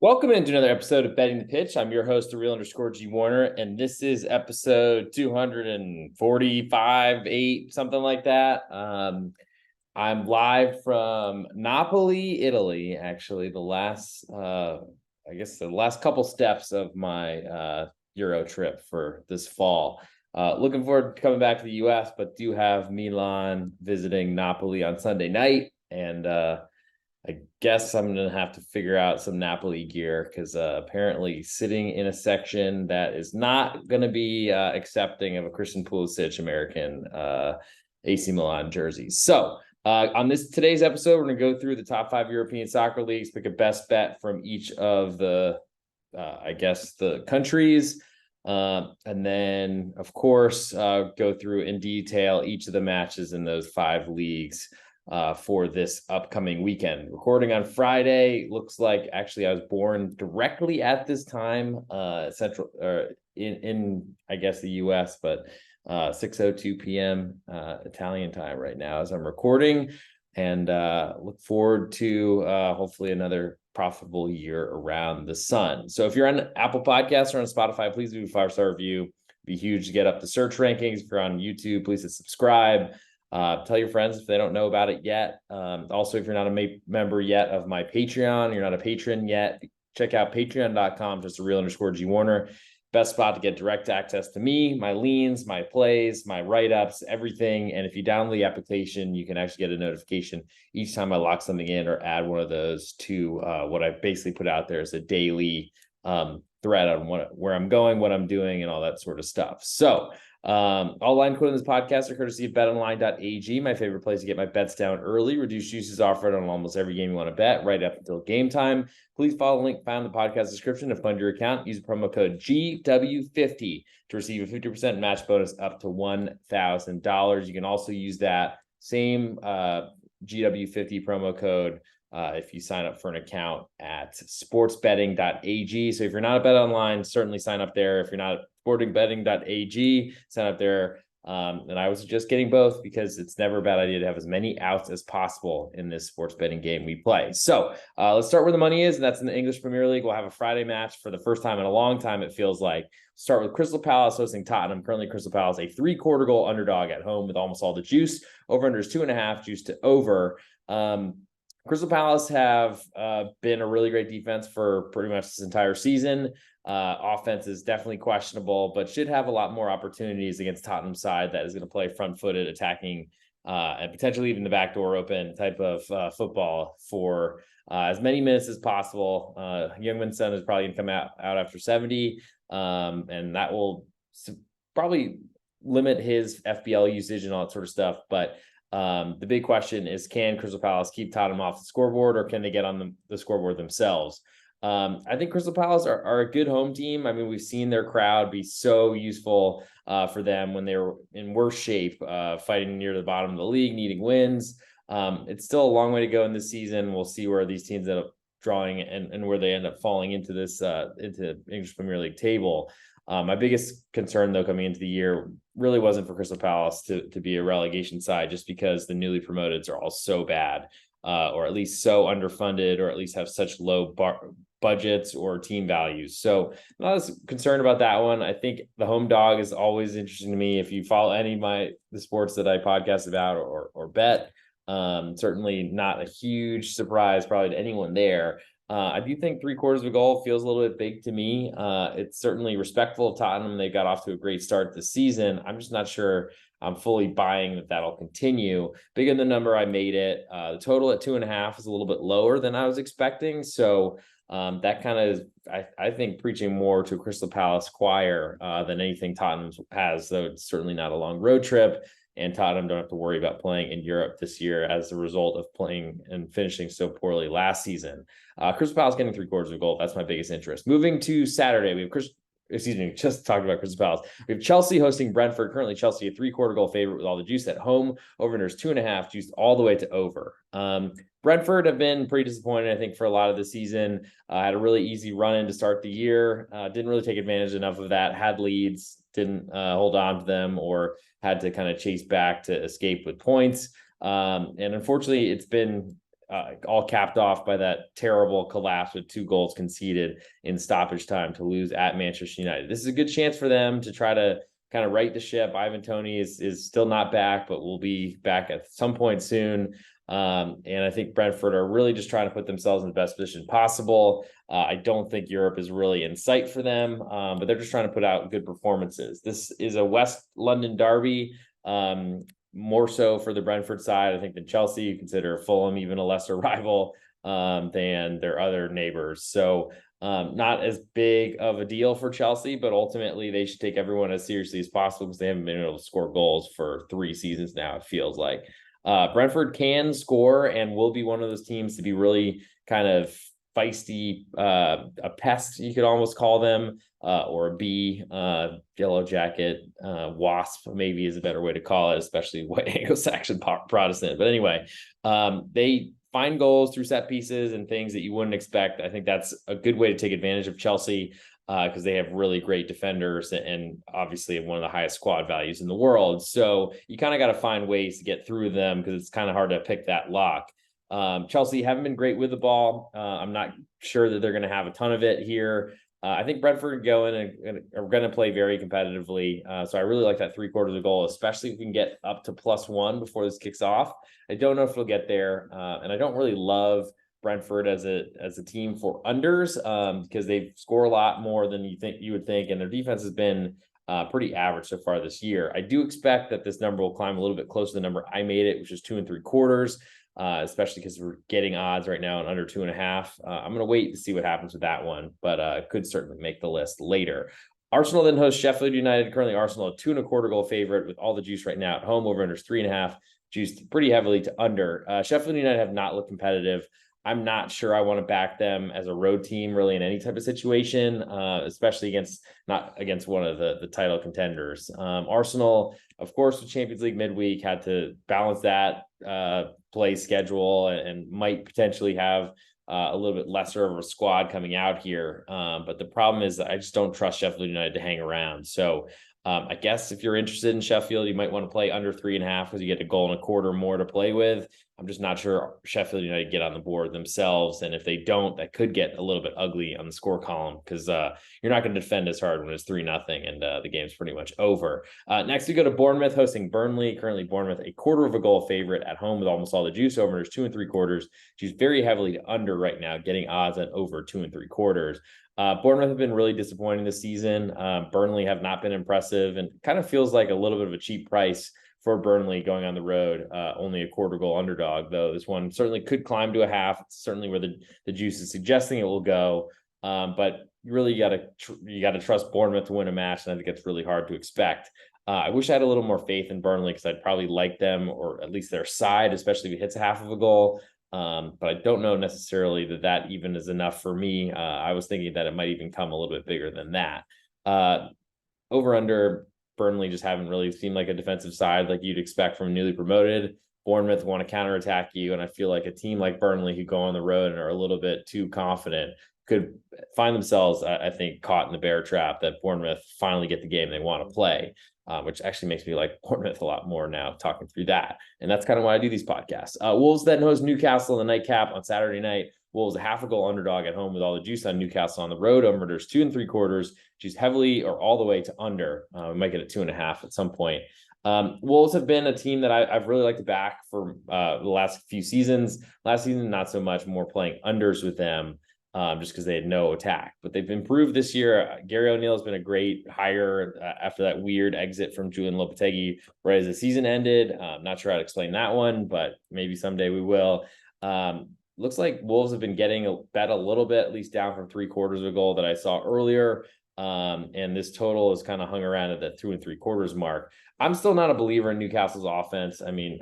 Welcome into another episode of Betting the Pitch. I'm your host, the real underscore G Warner, and this is episode 245, 8, something like that. I'm live from Napoli, Italy. Actually, the last couple steps of my Euro trip for this fall. Looking forward to coming back to the US, but do have Milan visiting Napoli on Sunday night, and I guess I'm going to have to figure out some Napoli gear because apparently sitting in a section that is not going to be accepting of a Christian Pulisic American AC Milan jersey. So on today's episode, we're going to go through the top 5 European soccer leagues, pick a best bet from each of the, the countries. And then, of course, go through in detail each of the matches in those 5 leagues for this upcoming weekend. Recording on Friday. Looks like actually I was born directly at this time, central in I guess the US, but 6:02 p.m. Italian time right now as I'm recording, and look forward to hopefully another profitable year around the sun. So if you're on Apple Podcasts or on Spotify, please do a 5-star review. It'd be huge to get up the search rankings. If you're on YouTube, please hit subscribe. Tell your friends if they don't know about it yet. Also, if you're not a member yet of my Patreon, you're not a patron yet, check out patreon.com, just a real underscore G Warner. Best spot to get direct access to me, my leans, my plays, my write-ups, everything. And if you download the application, you can actually get a notification each time I lock something in or add one of those to what I basically put out there as a daily thread on where I'm going, what I'm doing, and all that sort of stuff. So all line code in this podcast are courtesy of BetOnline.ag, my favorite place to get my bets down early. Reduced use is offered on almost every game you want to bet right up until game time. Please follow the link found in the podcast description to fund your account. Use promo code GW50 to receive a 50% match bonus up to $1,000. You can also use that same GW50 promo code if you sign up for an account at sportsbetting.ag. So if you're not a BetOnline, certainly sign up there. If you're not sportingbetting.ag, sign up there. And I would suggest getting both because it's never a bad idea to have as many outs as possible in this sports betting game we play. So let's start where the money is, and that's in the English Premier League. We'll have a Friday match for the first time in a long time, it feels like. Start with Crystal Palace hosting Tottenham. Currently, Crystal Palace, a 3-quarter goal underdog at home with almost all the juice. Over-under is 2.5, juice to over. Crystal Palace have been a really great defense for pretty much this entire season. Offense is definitely questionable, but should have a lot more opportunities against Tottenham's side that is going to play front-footed, attacking, and potentially even the back door open type of football for as many minutes as possible. Youngman's son is probably going to come out after 70, and that will probably limit his FBL usage and all that sort of stuff. But the big question is, can Crystal Palace keep Tottenham off the scoreboard, or can they get on the scoreboard themselves? I think Crystal Palace are a good home team. I mean, we've seen their crowd be so useful for them when they were in worse shape, fighting near the bottom of the league, needing wins. It's still a long way to go in this season. We'll see where these teams end up drawing and where they end up falling into this into English Premier League table. My biggest concern, though, coming into the year really wasn't for Crystal Palace to be a relegation side, just because the newly promoteds are all so bad, or at least so underfunded, or at least have such low budgets or team values. So not as concerned about that one. I think the home dog is always interesting to me. If you follow any of the sports that I podcast about or bet, certainly not a huge surprise probably to anyone there. I do think 3/4 of a goal feels a little bit big to me. It's certainly respectful of Tottenham. They got off to a great start this season. I'm just not sure I'm fully buying that that'll continue. Bigger than the number I made it. The total at 2.5 is a little bit lower than I was expecting. So that kind of is, I think, preaching more to Crystal Palace choir than anything Tottenham has, though it's certainly not a long road trip. And Tottenham don't have to worry about playing in Europe this year as a result of playing and finishing so poorly last season. Crystal Palace getting 3/4 of a goal. That's my biggest interest. Moving to Saturday, we have just talked about Crystal Palace. We have Chelsea hosting Brentford. Currently, Chelsea, a 3/4 goal favorite with all the juice at home. Over-under is 2.5, juiced all the way to over. Brentford have been pretty disappointed, I think, for a lot of the season. Had a really easy run-in to start the year. Didn't really take advantage enough of that. Had leads, didn't hold on to them, or had to kind of chase back to escape with points. And unfortunately, it's been all capped off by that terrible collapse with 2 goals conceded in stoppage time to lose at Manchester United. This is a good chance for them to try to kind of right the ship. Ivan Toney is still not back, but will be back at some point soon. And I think Brentford are really just trying to put themselves in the best position possible. I don't think Europe is really in sight for them, but they're just trying to put out good performances. This is a West London derby, more so for the Brentford side, I think, than Chelsea. You consider Fulham even a lesser rival than their other neighbors. So not as big of a deal for Chelsea, but ultimately they should take everyone as seriously as possible because they haven't been able to score goals for 3 seasons now, it feels like. Brentford can score and will be one of those teams to be really kind of feisty, a pest, you could almost call them, or a bee, yellow jacket, wasp, maybe is a better way to call it, especially white Anglo-Saxon Protestant. But anyway, they find goals through set pieces and things that you wouldn't expect. I think that's a good way to take advantage of Chelsea, because they have really great defenders and obviously have one of the highest squad values in the world. So you kind of got to find ways to get through them because it's kind of hard to pick that lock. Chelsea haven't been great with the ball. I'm not sure that they're going to have a ton of it here. I think Brentford go in and are going to play very competitively. So I really like that 3/4 of the goal, especially if we can get up to +1 before this kicks off. I don't know if we'll get there. And I don't really love Brentford as a team for unders, because they score a lot more than you would think. And their defense has been pretty average so far this year. I do expect that this number will climb a little bit closer to the number I made it, which is 2 3/4. Especially because we're getting odds right now on under 2.5. I'm going to wait to see what happens with that one, but could certainly make the list later. Arsenal then hosts Sheffield United. Currently, Arsenal a 2 1/4 goal favorite with all the juice right now at home. Over under 3.5, juiced pretty heavily to under. Sheffield United have not looked competitive. I'm not sure I want to back them as a road team really in any type of situation, especially not against one of the title contenders. Arsenal, of course, with Champions League midweek, had to balance that play schedule and might potentially have a little bit lesser of a squad coming out here. But the problem is I just don't trust Sheffield United to hang around. So I guess if you're interested in Sheffield, you might want to play under 3.5 because you get $1.25 more to play with. I'm just not sure Sheffield United get on the board themselves. And if they don't, that could get a little bit ugly on the score column because you're not going to defend as hard when it's 3-0 and the game's pretty much over. Next, we go to Bournemouth hosting Burnley. Currently, Bournemouth, 1/4 goal favorite at home with almost all the juice. Over is 2 3/4. She's very heavily to under right now, getting odds at over 2 3/4. Bournemouth have been really disappointing this season. Burnley have not been impressive and kind of feels like a little bit of a cheap price for Burnley going on the road. Only 1/4 goal underdog, though. This one certainly could climb to a half. It's certainly where the juice is suggesting it will go. But really, you got to trust Bournemouth to win a match, and I think it's really hard to expect. I wish I had a little more faith in Burnley because I'd probably like them or at least their side, especially if it hits half of a goal. But I don't know necessarily that even is enough for me. I was thinking that it might even come a little bit bigger than that. Over under, Burnley just haven't really seemed like a defensive side like you'd expect from newly promoted. Bournemouth want to counterattack you, and I feel like a team like Burnley who go on the road and are a little bit too confident could find themselves, I think, caught in the bear trap that Bournemouth finally get the game they want to play. Which actually makes me like Bournemouth a lot more now talking through that. And that's kind of why I do these podcasts. Wolves then host Newcastle in the nightcap on Saturday night. Wolves a 1/2 goal underdog at home with all the juice on Newcastle on the road. Over-unders 2 3/4. She's heavily or all the way to under. We might get a 2.5 at some point. Wolves have been a team that I've really liked to back for the last few seasons. Last season, not so much, more playing unders with them. Just because they had no attack, but they've improved this year. Gary O'Neill has been a great hire after that weird exit from Julian Lopetegui right as the season ended. Not sure how to explain that one, but maybe someday we will. Looks like Wolves have been getting a bet a little bit, at least down from 3/4 of a goal that I saw earlier. And this total is kind of hung around at that 2 3/4 mark. I'm still not a believer in Newcastle's offense. I mean,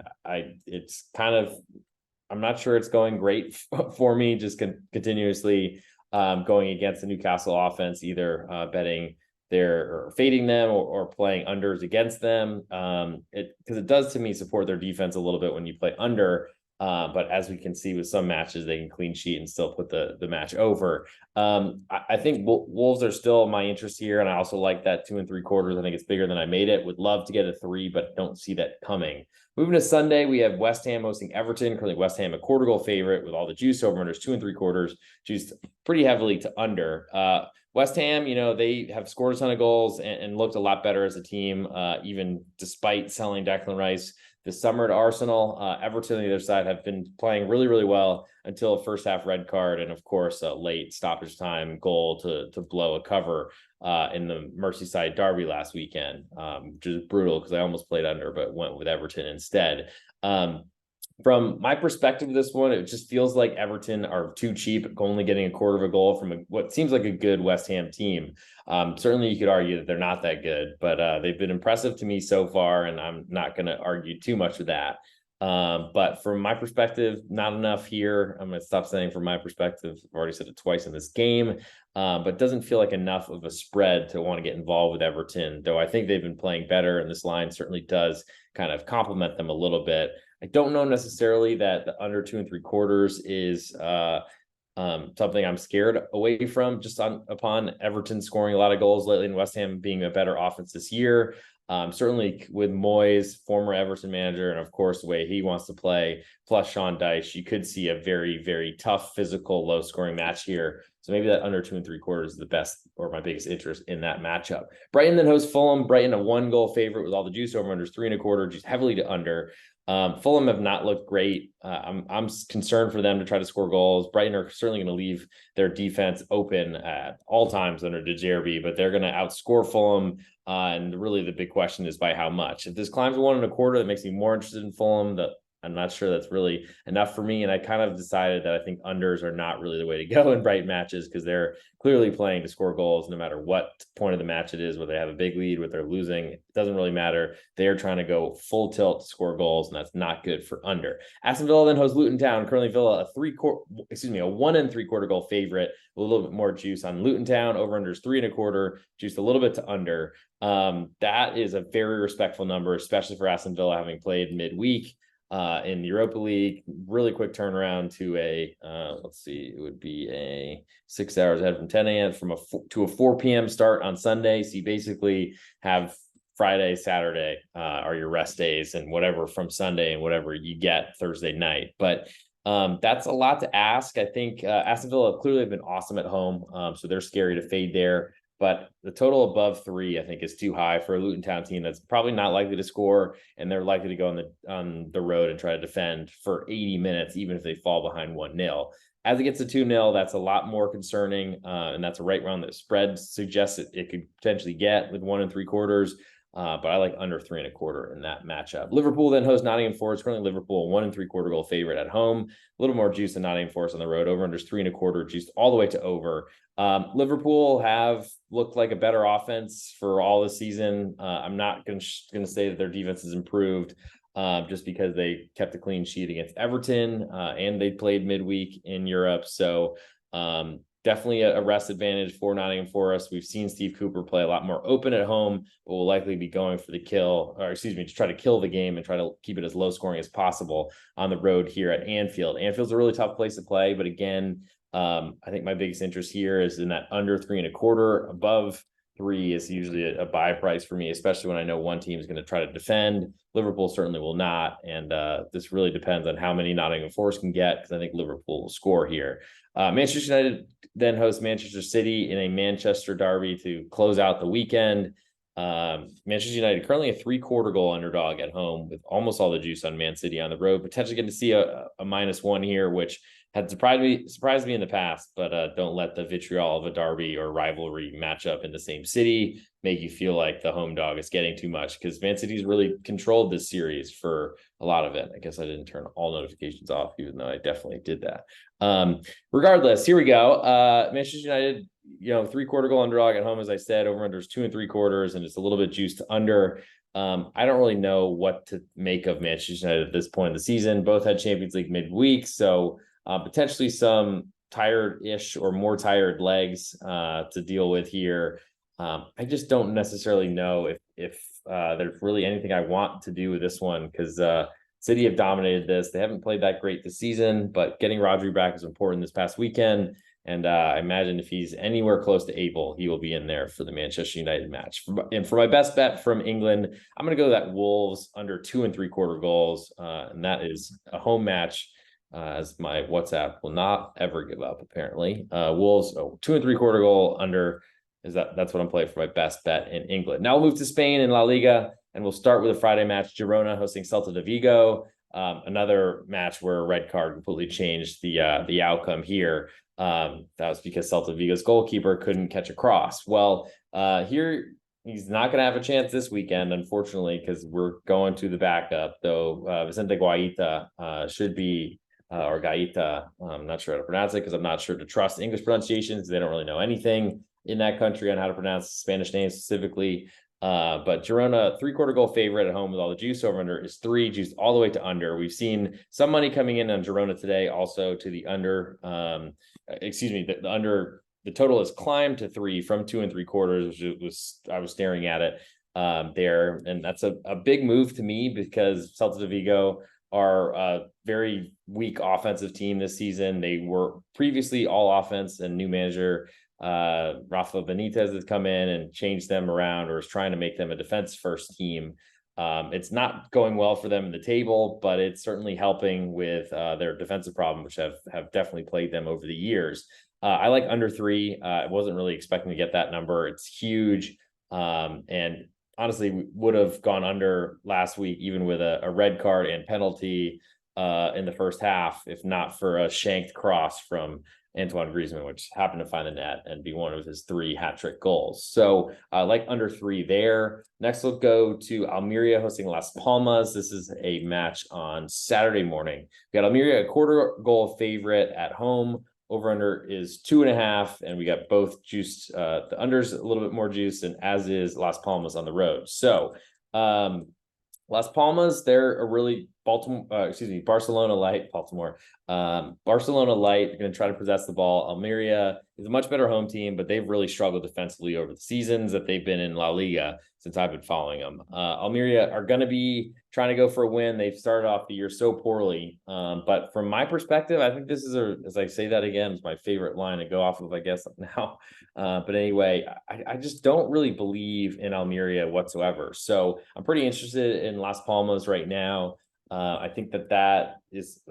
I'm not sure it's going great for me, just continuously going against the Newcastle offense, either betting or fading them or playing unders against them. Because it does to me support their defense a little bit when you play under. But as we can see with some matches, they can clean sheet and still put the match over. I think Wolves are still my interest here, and I also like that 2 3/4. I think it's bigger than I made it. Would love to get a 3, but don't see that coming. Moving to Sunday, we have West Ham hosting Everton. Currently, West Ham a quarter goal favorite with all the juice over unders 2 3/4, juiced pretty heavily to under. West Ham, they have scored a ton of goals and looked a lot better as a team, even despite selling Declan Rice this summer to Arsenal. Everton on the other side have been playing really, really well until a first half red card and, of course, a late stoppage time goal to blow a cover in the Merseyside derby last weekend, which is brutal because I almost played under but went with Everton instead. From my perspective of this one, it just feels like Everton are too cheap, only getting a quarter of a goal from what seems like a good West Ham team. Certainly, you could argue that they're not that good, but they've been impressive to me so far, and I'm not going to argue too much with that. But from my perspective, not enough here. I'm going to stop saying from my perspective. I've already said it twice in this game, but it doesn't feel like enough of a spread to want to get involved with Everton, though I think they've been playing better, and this line certainly does kind of complement them a little bit. I don't know necessarily that the under 2 3/4 is something I'm scared away from just upon Everton scoring a lot of goals lately and West Ham being a better offense this year. Certainly with Moyes, former Everton manager, and of course the way he wants to play, plus Sean Dyche, you could see a very, very tough, physical, low-scoring match here. So maybe that under 2 3/4 is the best or my biggest interest in that matchup. Brighton then hosts Fulham. Brighton a 1-goal favorite with all the juice over unders 3 1/4, just heavily to under. Fulham have not looked great. I'm concerned for them to try to score goals. Brighton are certainly going to leave their defense open at all times under De Zerbi, but they're going to outscore Fulham. And really the big question is by how much. If this climbs to 1 1/4, that makes me more interested in Fulham. I'm not sure that's really enough for me. And I kind of decided that I think unders are not really the way to go in Brighton matches because they're clearly playing to score goals no matter what point of the match it is, whether they have a big lead, whether they're losing. It doesn't really matter. They're trying to go full tilt to score goals, and that's not good for under. Aston Villa then hosts Luton Town. Currently Villa a 1 3/4 goal favorite with a little bit more juice on Luton Town. Over unders 3 1/4, juiced a little bit to under. That is a very respectful number, especially for Aston Villa having played midweek in the Europa League. Really quick turnaround to it would be a 6 hours ahead from 10 a.m. to a 4 p.m. start on Sunday. So you basically have Friday, Saturday are your rest days, and whatever from Sunday and whatever you get Thursday night. But that's a lot to ask. I think Aston Villa clearly have been awesome at home, so they're scary to fade there. But the total above 3, I think, is too high for a Luton Town team that's probably not likely to score, and they're likely to go on the road and try to defend for 80 minutes, even if they fall behind 1-0. As it gets to 2-0, that's a lot more concerning, and that's a right round that spread suggests it could potentially get with 1 3/4. But I like under 3 1/4 in that matchup. Liverpool then hosts Nottingham Forest. Currently, Liverpool 1 3/4 goal favorite at home. A little more juice than Nottingham Forest on the road. Over unders 3 1/4, juiced all the way to over. Liverpool have looked like a better offense for all the season. I'm not going to say that their defense has improved just because they kept a clean sheet against Everton and they played midweek in Europe. So definitely a rest advantage for Nottingham Forest. We've seen Steve Cooper play a lot more open at home, but will likely be going for to try to kill the game and try to keep it as low scoring as possible on the road here at Anfield. Anfield's a really tough place to play, but again, I think my biggest interest here is in that under 3 1/4. Above 3 is usually a buy price for me, especially when I know one team is going to try to defend. Liverpool certainly will not, and this really depends on how many Nottingham Forest can get, because I think Liverpool will score here. Manchester United then hosts Manchester City in a Manchester derby to close out the weekend. Manchester United currently a 3/4 goal underdog at home with almost all the juice on Man City on the road. Potentially getting to see a -1 here, which had surprised me in the past, but don't let the vitriol of a derby or rivalry matchup in the same city make you feel like the home dog is getting too much, because Man City's really controlled this series for a lot of it. I guess I didn't turn all notifications off, even though I definitely did that. Regardless, here we go. Manchester United, 3/4 goal underdog at home, as I said. Over unders 2 3/4, and it's a little bit juiced to under. I don't really know what to make of Manchester United at this point in the season. Both had Champions League midweek, so potentially some tired-ish or more tired legs to deal with here. I just don't necessarily know if there's really anything I want to do with this one, because City have dominated this. They haven't played that great this season, but getting Rodri back is important this past weekend. And I imagine if he's anywhere close to able, he will be in there for the Manchester United match. And for my best bet from England, I'm going to go that Wolves under 2.75 goals. And that is a home match, as my WhatsApp will not ever give up, apparently. Wolves, 2.75 goal under. That's what I'm playing for my best bet in England. Now we'll move to Spain and La Liga, and we'll start with a Friday match. Girona hosting Celta de Vigo. Another match where a red card completely changed the outcome here. That was because Celta Vigo's goalkeeper couldn't catch a cross. Well, here he's not going to have a chance this weekend, unfortunately, because we're going to the backup, though. Vicente Guaita should be, or Gaita. I'm not sure how to pronounce it because I'm not sure to trust English pronunciations. They don't really know anything in that country on how to pronounce Spanish names specifically. But Girona, 3/4 goal favorite at home with all the juice. Over under is 3, juiced all the way to under. We've seen some money coming in on Girona today, also to the under. The under. The total has climbed to 3 from 2.75, which was I was staring at it there, and that's a big move to me because Celta de Vigo are a very weak offensive team this season. They were previously all offense, and new manager Rafa Benitez has come in and changed them around, or is trying to make them a defense first team. It's not going well for them in the table, but it's certainly helping with their defensive problem, which have definitely plagued them over the years. I like under 3. I wasn't really expecting to get that number. It's huge. And honestly, we would have gone under last week, even with a red card and penalty in the first half, if not for a shanked cross from Antoine Griezmann, which happened to find the net and be one of his 3 hat-trick goals. So like under 3 there. Next, we'll go to Almeria hosting Las Palmas. This is a match on Saturday morning. We got Almeria, a 1/4 goal favorite at home. Over under is 2.5, and we got both juiced. The under's a little bit more juiced, and as is Las Palmas on the road. So Las Palmas, they're a really Barcelona light. Barcelona light. They're going to try to possess the ball. Almeria is a much better home team, but they've really struggled defensively over the seasons that they've been in La Liga since I've been following them. Almeria are going to be trying to go for a win. They've started off the year so poorly. But from my perspective, I think this is, as I say that again, it's my favorite line to go off of, I guess, now. But anyway, I just don't really believe in Almeria whatsoever. So I'm pretty interested in Las Palmas right now. I think that is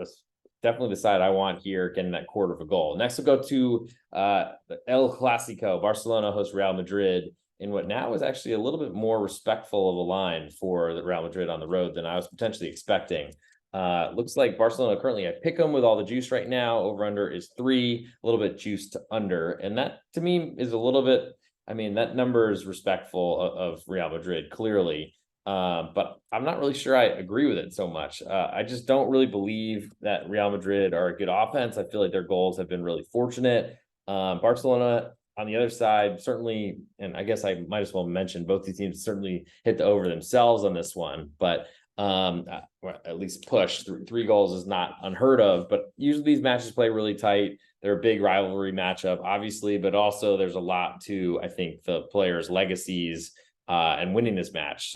definitely the side I want here, getting that 1/4 goal. Next, we'll go to El Clasico. Barcelona hosts Real Madrid in what now is actually a little bit more respectful of a line for the Real Madrid on the road than I was potentially expecting. Looks like Barcelona currently at pick'em with all the juice right now. Over under is 3, a little bit juiced to under. And that to me is a little bit, that number is respectful of Real Madrid, clearly. But I'm not really sure I agree with it so much. I just don't really believe that Real Madrid are a good offense. I feel like their goals have been really fortunate. Barcelona on the other side, certainly, and I guess I might as well mention both these teams certainly hit the over themselves on this one, but at least push 3 goals is not unheard of. But usually these matches play really tight. They're a big rivalry matchup, obviously, but also there's a lot to, I think, the players' legacies and winning this match,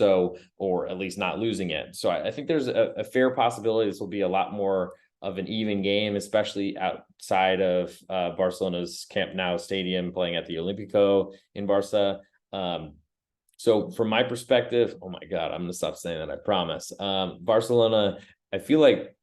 or at least not losing it. So I think there's a fair possibility this will be a lot more of an even game, especially outside of Barcelona's Camp Nou stadium, playing at the Olímpico in Barca. So from my perspective, oh my God, I'm going to stop saying that, I promise. Barcelona, I feel like,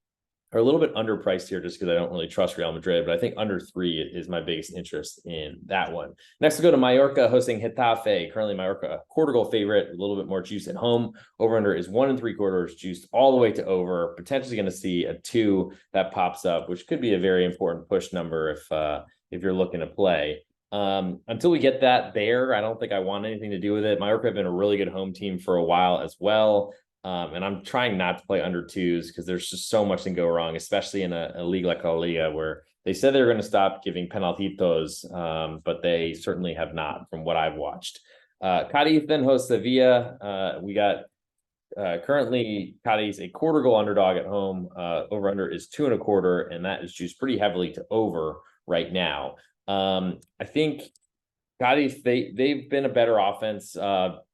are a little bit underpriced here just because I don't really trust Real Madrid, but I think under 3 is my biggest interest in that one. Next, we'll go to Mallorca hosting Getafe. Currently, Mallorca, a 1/4 goal favorite, a little bit more juice at home. Over under is 1.75, juiced all the way to over. Potentially going to see a 2 that pops up, which could be a very important push number if you're looking to play. Until we get that there, I don't think I want anything to do with it. Mallorca have been a really good home team for a while as well. And I'm trying not to play under 2s because there's just so much can go wrong, especially in a league like La Liga, where they said they were going to stop giving penaltitos, but they certainly have not from what I've watched. Cadiz then hosts Sevilla. We got currently Cadiz a 1/4 goal underdog at home. Over under is 2.25, and that is juiced pretty heavily to over right now. I think Cadiz, they've been a better offense,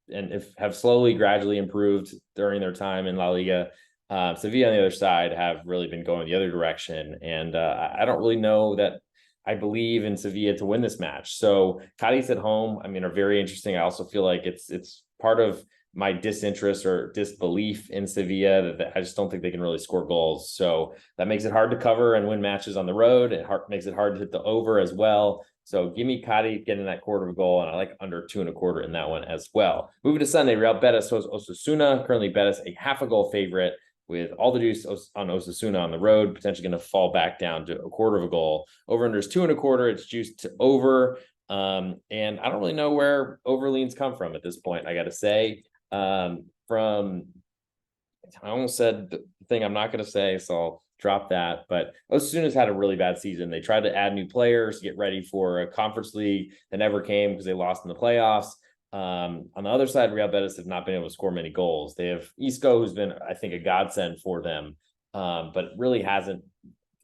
and have slowly, gradually improved during their time in La Liga. Sevilla on the other side have really been going the other direction. And I don't really know that I believe in Sevilla to win this match. So Cadiz at home, I mean, are very interesting. I also feel like it's part of my disinterest or disbelief in Sevilla that I just don't think they can really score goals. So that makes it hard to cover and win matches on the road. It makes it hard to hit the over as well. So give me Cadiz getting that quarter of a goal, and I like under 2.25 in that one as well. Moving to Sunday, Real Betis hosts Osasuna. Currently Betis a half a goal favorite, with all the juice on Osasuna on the road, potentially going to fall back down to a quarter of a goal. Over under is 2.25. It's juiced to over. And I don't really know where over leans come from at this point, I got to say. From I almost said the thing I'm not going to say, so I'll drop that. But Osasuna's had a really bad season. They tried to add new players to get ready for a conference league that never came because they lost in the playoffs. On the other side, Real Betis have not been able to score many goals. They have Isco, who's been, I think, a godsend for them, but really hasn't,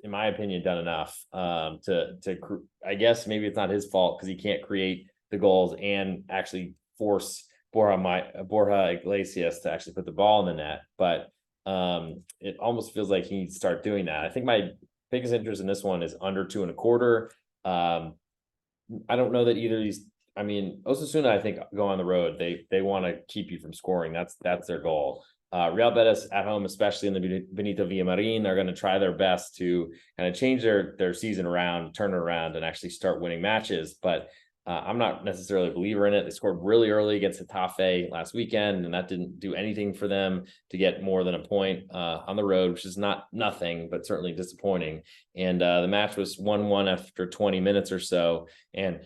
in my opinion, done enough I guess maybe it's not his fault because he can't create the goals and actually force Borja Iglesias to actually put the ball in the net. But it almost feels like he needs to start doing that. I think my biggest interest in this one is under 2.25. I don't know that either of these. I mean, Osasuna, I think, go on the road. They want to keep you from scoring. That's their goal. Real Betis at home, especially in the Benito Villamarin, are going to try their best to kind of change their season around, turn it around, and actually start winning matches. But I'm not necessarily a believer in it. They scored really early against Getafe last weekend, and that didn't do anything for them to get more than a point on the road, which is nothing, but certainly disappointing. And the match was 1-1 after 20 minutes or so, and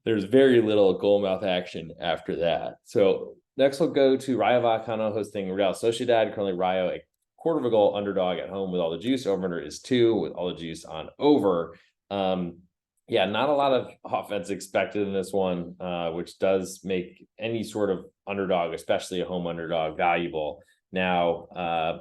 there's very little goal mouth action after that. So next we'll go to Rayo Vallecano hosting Real Sociedad. Currently Rayo a quarter of a goal underdog at home with all the juice. Over under is 2 with all the juice on over. Yeah, not a lot of offense expected in this one, which does make any sort of underdog, especially a home underdog, valuable. Now,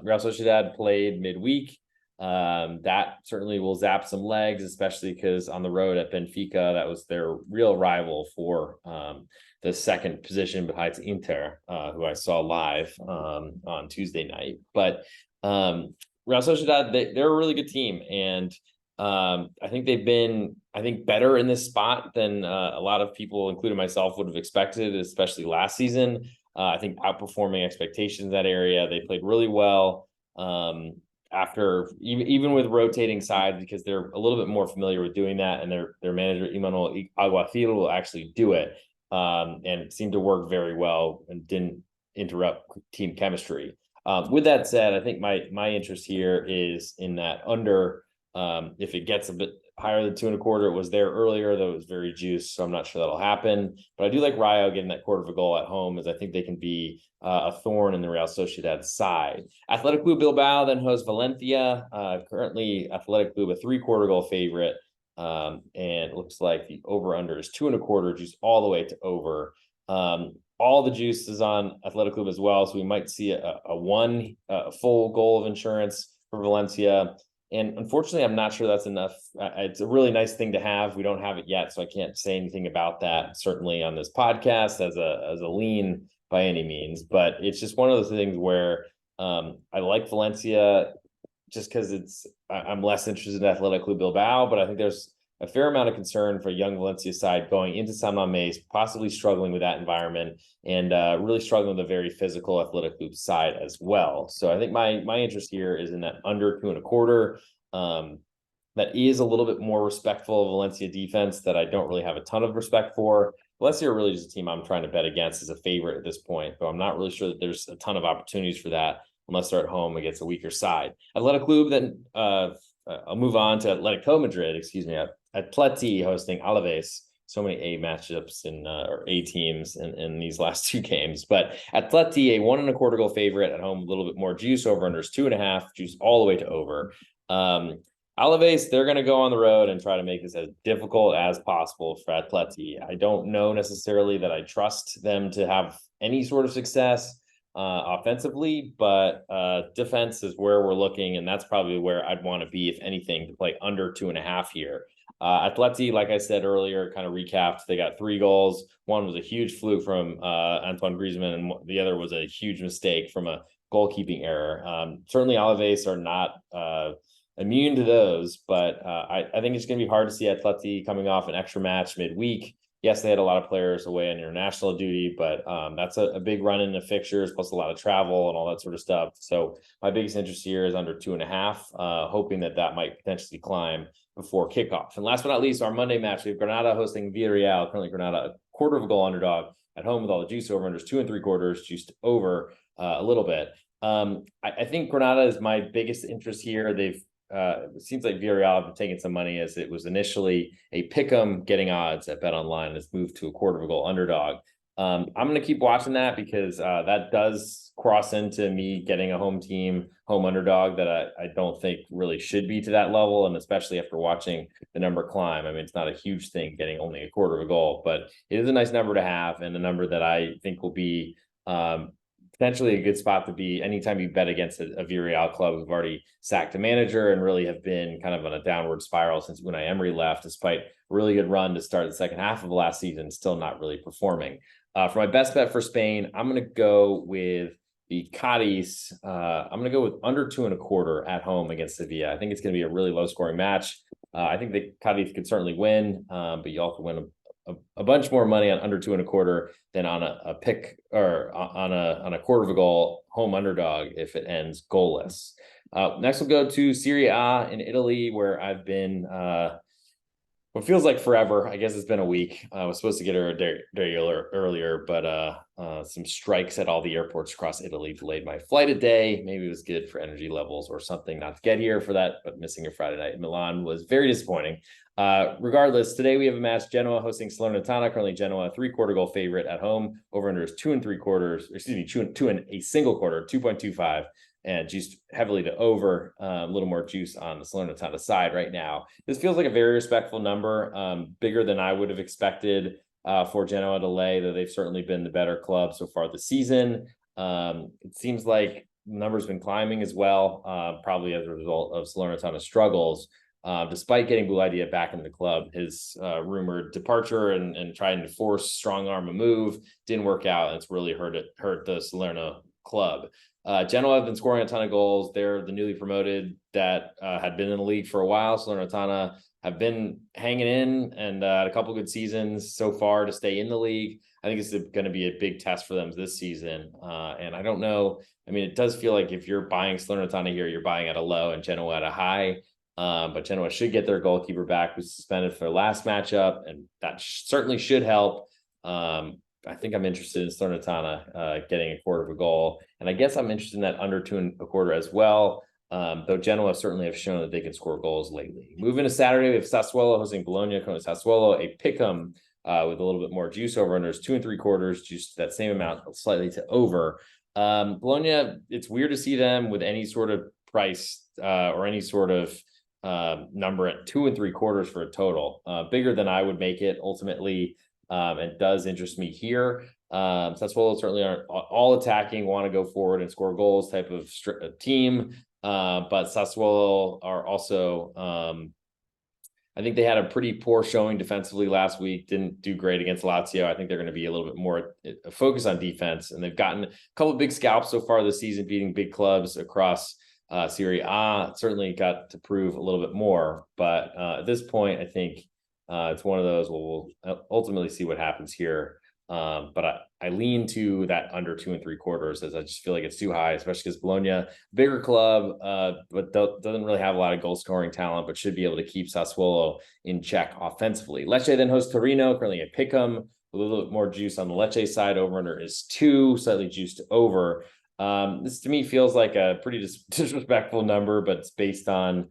Real Sociedad played midweek. That certainly will zap some legs, especially because on the road at Benfica, that was their real rival for the second position behind Inter, who I saw live on Tuesday night. But Real Sociedad, they're a really good team, and I think they've been, better in this spot than a lot of people, including myself, would have expected, especially last season. I think outperforming expectations in that area. They played really well. After even with rotating sides, because they're a little bit more familiar with doing that, and their manager Emmanuel Alguacil will actually do it, and it seemed to work very well and didn't interrupt team chemistry. With that said, I think my interest here is in that under. If it gets a bit higher than 2.25, it was there earlier, though it was very juiced, so I'm not sure that'll happen. But I do like Rayo getting that quarter of a goal at home, as I think they can be a thorn in the Real Sociedad side. Athletic Club Bilbao then hosts Valencia. Currently, Athletic Club a 3/4 goal favorite, and it looks like the over/under is 2.25, juice all the way to over. All the juice is on Athletic Club as well, so we might see a full goal of insurance for Valencia. And unfortunately, I'm not sure that's enough. It's a really nice thing to have. We don't have it yet, so I can't say anything about that, certainly on this podcast as a lean by any means. But it's just one of those things where I like Valencia just because I'm less interested in Athletic Club Bilbao, but I think there's a fair amount of concern for a young Valencia side going into San Mamés, possibly struggling with that environment, and really struggling with a very physical Athletic Club side as well. So I think my interest here is in that under 2.25. That is a little bit more respectful of Valencia defense that I don't really have a ton of respect for. Valencia are really just a team I'm trying to bet against as a favorite at this point, but I'm not really sure that there's a ton of opportunities for that unless they're at home against a weaker side. Athletic Club, then I'll move on to Atletico Madrid, Atleti hosting Alaves. So many A matchups or A teams in these last two games. But Atleti, a 1.25 goal favorite at home, a little bit more juice. Over under is 2.5, juice all the way to over. Alaves, they're going to go on the road and try to make this as difficult as possible for Atleti. I don't know necessarily that I trust them to have any sort of success offensively, but defense is where we're looking, and that's probably where I'd want to be, if anything, to play under 2.5 here. Atleti, like I said earlier, kind of recapped, they got 3 goals. One was a huge fluke from Antoine Griezmann, and the other was a huge mistake from a goalkeeping error. Certainly Alaves are not immune to those, but I think it's going to be hard to see Atleti coming off an extra match midweek. Yes, they had a lot of players away on international duty, but that's a big run in the fixtures, plus a lot of travel and all that sort of stuff. So my biggest interest here is under 2.5, hoping that might potentially climb before kickoff. And last but not least, our Monday match, we have Granada hosting Villarreal. Currently Granada a quarter of a goal underdog at home with all the juice over unders 2 3/4, juiced over a little bit. I think Granada is my biggest interest here. It seems like Villarreal have been taking some money, as it was initially a pick'em getting odds at BetOnline. It's moved to a quarter of a goal underdog. I'm going to keep watching that, because that does cross into me getting a home underdog that I don't think really should be to that level. And especially after watching the number climb, I mean, it's not a huge thing getting only a quarter of a goal, but it is a nice number to have, and a number that I think will be potentially a good spot to be anytime you bet against a Villarreal club who've already sacked a manager and really have been kind of on a downward spiral since Unai Emery left, despite a really good run to start the second half of last season, still not really performing. For my best bet for Spain, I'm going to go with the Cadiz. I'm going to go with under 2.25 at home against Sevilla. I think it's going to be a really low scoring match. I think the Cadiz could certainly win, but you also win a bunch more money on under 2.25 than on a pick, or on a quarter of a goal home underdog if it ends goalless. Next we'll go to Serie A in Italy, where I've been what feels like forever. I guess it's been a week. I was supposed to get her a day earlier, but some strikes at all the airports across Italy delayed my flight a day. Maybe it was good for energy levels or something not to get here for that, but missing a Friday night in Milan was very disappointing. Regardless, today we have a match. Genoa hosting Salernitana. Currently Genoa 3/4 goal favorite at home. Over under is 2 3/4, excuse me, 2 and a single quarter, 2.25. And juiced heavily to over, a little more juice on the Salernitana side right now. This feels like a very respectful number, bigger than I would have expected for Genoa to lay, though they've certainly been the better club so far this season. It seems like the number's been climbing as well, probably as a result of Salernitana's struggles. Despite getting Bouladia back into the club, his rumored departure and trying to force strong arm a move didn't work out, and it's really hurt the Salerno club. Genoa have been scoring a ton of goals. They're the newly promoted that had been in the league for a while. Salernitana have been hanging in and had a couple good seasons so far to stay in the league. I think it's going to be a big test for them this season. And I don't know. I mean, it does feel like if you're buying Salernitana here, you're buying at a low and Genoa at a high. But Genoa should get their goalkeeper back, who's suspended for their last matchup, and that certainly should help. I think I'm interested in Salernitana getting a quarter of a goal, and I guess I'm interested in that under 2.25 as well. Though Genoa certainly have shown that they can score goals lately. Moving to Saturday, we have Sassuolo hosting Bologna. Sassuolo, a pick'em with a little bit more juice. Over unders 2 3/4, juice that same amount, slightly to over. Bologna, it's weird to see them with any sort of price or any sort of number at 2 3/4 for a total, bigger than I would make it ultimately. And does interest me here. Sassuolo certainly aren't all attacking, want to go forward and score goals type of team. But Sassuolo are also, I think they had a pretty poor showing defensively last week, didn't do great against Lazio. I think they're going to be a little bit more focused on defense, and they've gotten a couple of big scalps so far this season, beating big clubs across Serie A. Certainly got to prove a little bit more, but at this point, I think it's one of those. We'll ultimately see what happens here. But I lean to that under 2 3/4, as I just feel like it's too high, especially because Bologna, bigger club, but doesn't really have a lot of goal scoring talent, but should be able to keep Sassuolo in check offensively. Lecce then hosts Torino, currently a pick'em, a little bit more juice on the Lecce side. Over under is 2, slightly juiced over. This to me feels like a pretty disrespectful number, but it's based on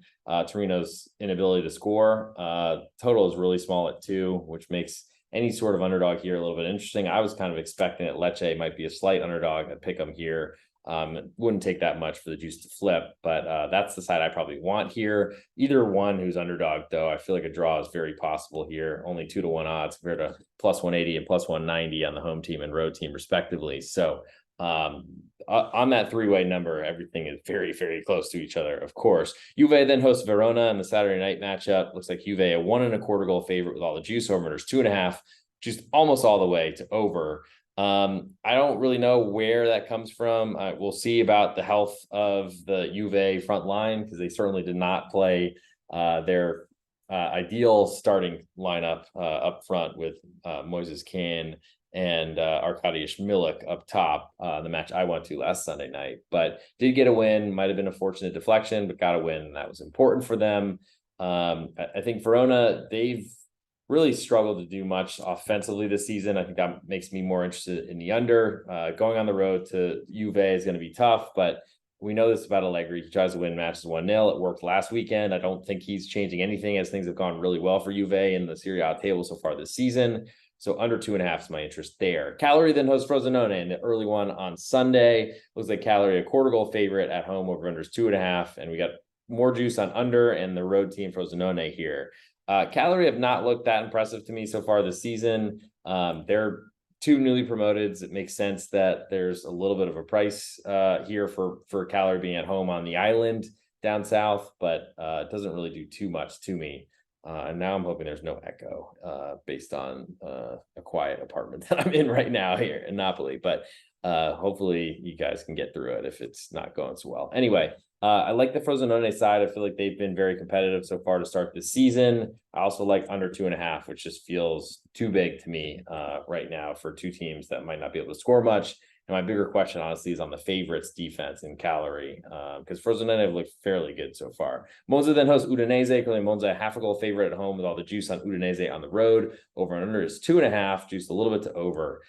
Torino's inability to score. Total is really small at 2, which makes any sort of underdog here a little bit interesting. I was kind of expecting that Lecce might be a slight underdog at pick'em here. It wouldn't take that much for the juice to flip, but that's the side I probably want here. Either one who's underdog, though, I feel like a draw is very possible here. Only 2-1 odds compared to plus 180 and plus 190 on the home team and road team respectively. So on that three-way number, everything is very, very close to each other, of course. Juve then hosts Verona in the Saturday night matchup. Looks like Juve a 1 1/4 goal favorite with all the juice. Over unders 2.5, just almost all the way to over. I don't really know where that comes from. We'll see about the health of the Juve front line, because they certainly did not play their ideal starting lineup up front with Moises Kean and Arkadiusz Milik up top, the match I went to last Sunday night. But did get a win, might have been a fortunate deflection, but got a win, and that was important for them. I think Verona, they've really struggled to do much offensively this season. I think that makes me more interested in the under. Going on the road to Juve is going to be tough, but we know this about Allegri. He tries to win matches 1-0. It worked last weekend. I don't think he's changing anything, as things have gone really well for Juve in the Serie A table so far this season. So under 2.5 is my interest there. Cagliari then hosts Frosinone in the early one on Sunday. Looks like Cagliari a quarter goal favorite at home, over unders 2.5. And we got more juice on under and the road team Frosinone here. Cagliari have not looked that impressive to me so far this season. They're two newly promoted. It makes sense that there's a little bit of a price here for Cagliari being at home on the island down south, but it doesn't really do too much to me. And now I'm hoping there's no echo based on a quiet apartment that I'm in right now here in Napoli. But hopefully you guys can get through it if it's not going so well. Anyway, I like the Frosinone side. I feel like they've been very competitive so far to start the season. I also like under 2.5, which just feels too big to me right now for two teams that might not be able to score much. And my bigger question, honestly, is on the favorites defense in Cagliari, because Frosinone have looked fairly good so far. Monza then hosts Udinese. Clearly, Monza a half a goal favorite at home with all the juice on Udinese on the road. Over and under is 2.5, juiced a little bit to over.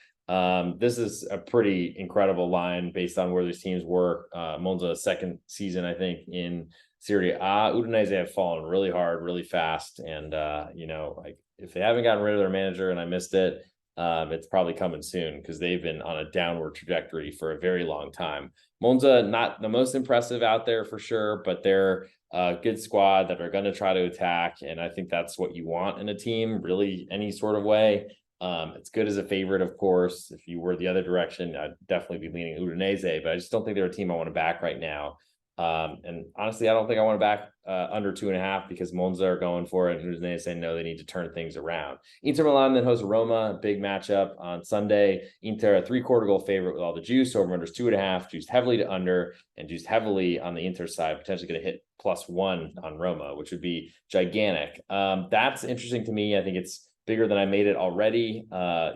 This is a pretty incredible line based on where these teams were. Monza's second season, I think, in Serie A. Udinese have fallen really hard, really fast. And, like if they haven't gotten rid of their manager and I missed it, it's probably coming soon, because they've been on a downward trajectory for a very long time. Monza, not the most impressive out there for sure, but they're a good squad that are going to try to attack. And I think that's what you want in a team, really, any sort of way. It's good as a favorite, of course. If you were the other direction, I'd definitely be leaning Udinese, but I just don't think they're a team I want to back right now. And honestly, I don't think I want to back under 2.5, because Monza are going for it. And Udinese say no, they need to turn things around. Inter Milan then hosts Roma, big matchup on Sunday. Inter a 3/4 goal favorite with all the juice. Over unders 2.5, juiced heavily to under, and juiced heavily on the Inter side, potentially going to hit +1 on Roma, which would be gigantic. That's interesting to me. I think it's bigger than I made it already.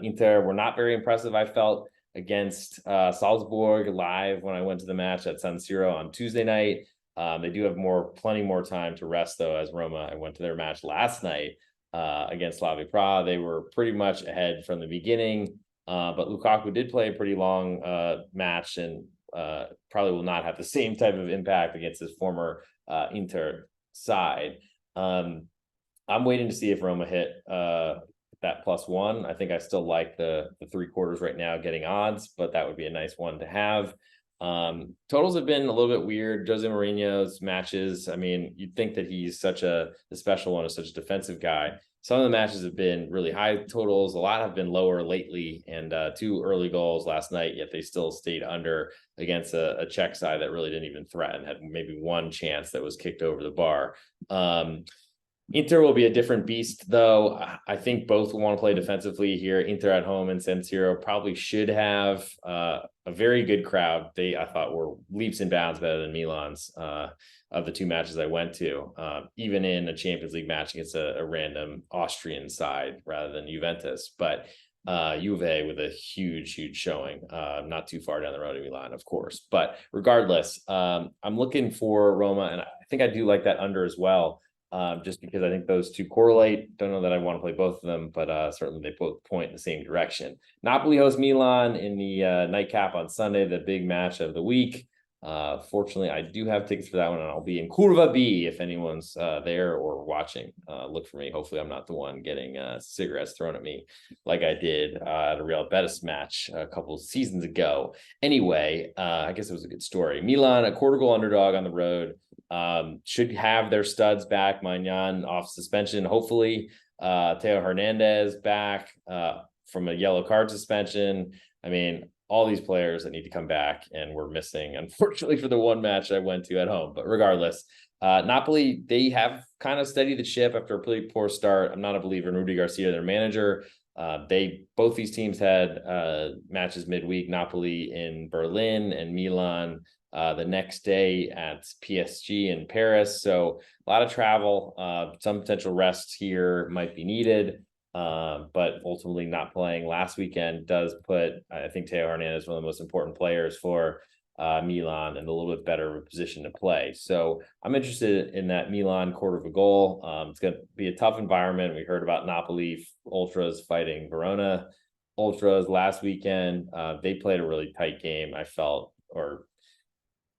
Inter were not very impressive, I felt, against Salzburg live when I went to the match at San Siro on Tuesday night. They do have plenty more time to rest, though, as Roma. I went to their match last night against Slavia Prague. They were pretty much ahead from the beginning, but Lukaku did play a pretty long match, and probably will not have the same type of impact against his former Inter side. I'm waiting to see if Roma hit that +1. I think I still like the 3/4 right now getting odds, but that would be a nice one to have. Totals have been a little bit weird. Jose Mourinho's matches, I mean, you'd think that he's the special one, is such a defensive guy. Some of the matches have been really high totals. A lot have been lower lately, and 2 early goals last night, yet they still stayed under against a Czech side that really didn't even threaten, had maybe one chance that was kicked over the bar. Inter will be a different beast, though. I think both will want to play defensively here. Inter at home and San Siro probably should have a very good crowd. I thought were leaps and bounds better than Milan's of the 2 matches I went to, even in a Champions League match against a random Austrian side rather than Juventus. But Juve with a huge showing, not too far down the road in Milan, of course. But regardless, I'm looking for Roma, and I think I do like that under as well. Just because I think those two correlate. Don't know that I want to play both of them, but certainly they both point in the same direction. Napoli hosts Milan in the nightcap on Sunday, the big match of the week. Fortunately, I do have tickets for that one, and I'll be in Curva B if anyone's there or watching. Look for me. Hopefully, I'm not the one getting cigarettes thrown at me like I did at a Real Betis match a couple of seasons ago. Anyway, I guess it was a good story. Milan, a quarter goal underdog on the road. Should have their studs back. Magnan off suspension, hopefully. Theo Hernandez back from a yellow card suspension. I mean, all these players that need to come back, and we're missing, unfortunately, for the one match I went to at home. But regardless, Napoli, they have kind of steadied the ship after a pretty poor start. I'm not a believer in Rudy Garcia, their manager. Both these teams had matches midweek, Napoli in Berlin and Milan the next day at PSG in Paris. So a lot of travel, some potential rest here might be needed. But ultimately not playing last weekend does put, I think, Theo Hernandez one of the most important players for Milan in a little bit better of a position to play. So I'm interested in that Milan quarter of a goal. It's going to be a tough environment. We heard about Napoli Ultras fighting Verona Ultras last weekend. They played a really tight game, I felt, or